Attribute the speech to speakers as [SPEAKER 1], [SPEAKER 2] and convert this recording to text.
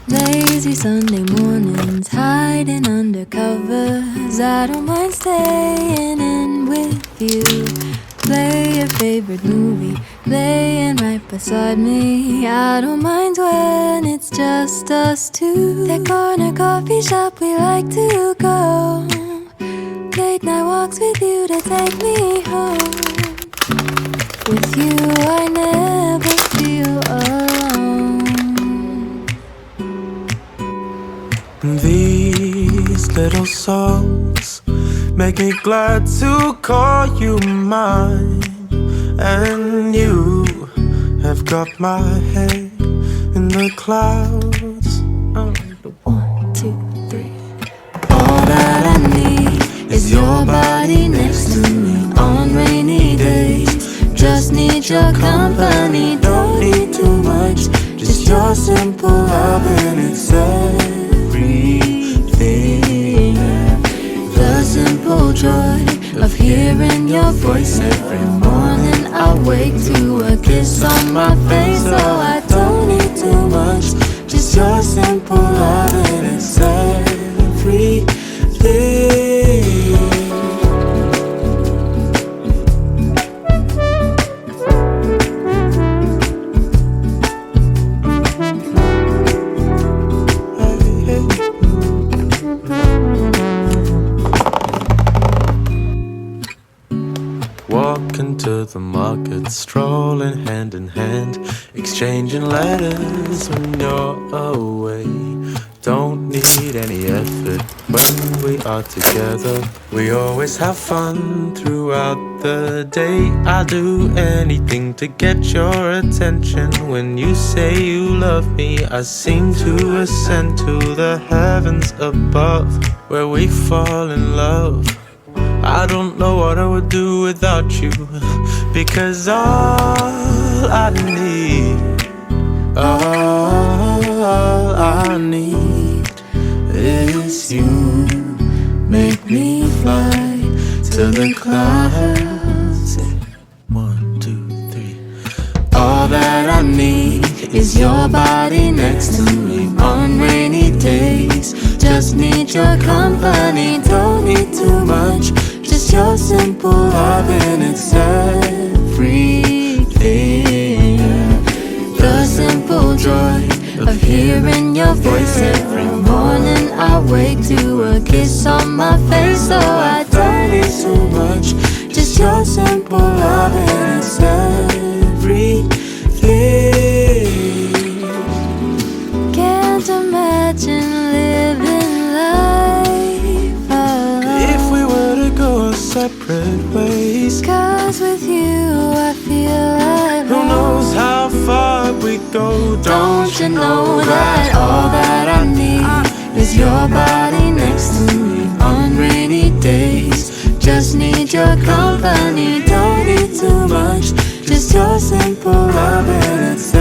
[SPEAKER 1] Lazy Sunday mornings, hiding under covers. I don't mind staying in with you. Play your favorite movie, laying right beside me. I don't mind when it's just us two. That corner coffee shop we like to go. Late night walks with you to take me home. With you I never feel alone.
[SPEAKER 2] These little songs make me glad to call you mine. And you I've got my head in the clouds.
[SPEAKER 1] 1, 2, 3. All that I need is your body next to me on rainy days. Just need your company, don't need too much. Just your simple love and it's everything. The simple joy of hearing your voice every morning. I wake to a kiss on my face, so I don't need too much. Just your simple love and it's everything.
[SPEAKER 2] Walking to the market, strolling hand in hand, exchanging letters when you're away. Don't need any effort when we are together. We always have fun throughout the day. I'll do anything to get your attention. When you say you love me, I seem to ascend to the heavens above, where we fall in love. I don't know what I would do without you, because all I need is you. Make me fly to the clouds. 1, 2, 3.
[SPEAKER 1] All that I need is your body next to me on rainy days. Just need your company, don't need too much. Just your simple love and it's everything. The simple joy of hearing your voice every morning. I wake to a kiss on my face, so I don't need too much. Just your simple love and it's everything. Can't imagine living life alone
[SPEAKER 2] if we were to go separate ways.
[SPEAKER 1] 'Cause with you I feel like
[SPEAKER 2] Who knows how far we go?
[SPEAKER 1] Don't you know that all that I need is your body next to me on rainy days. Just need your company, don't need too much. Just your simple love and it's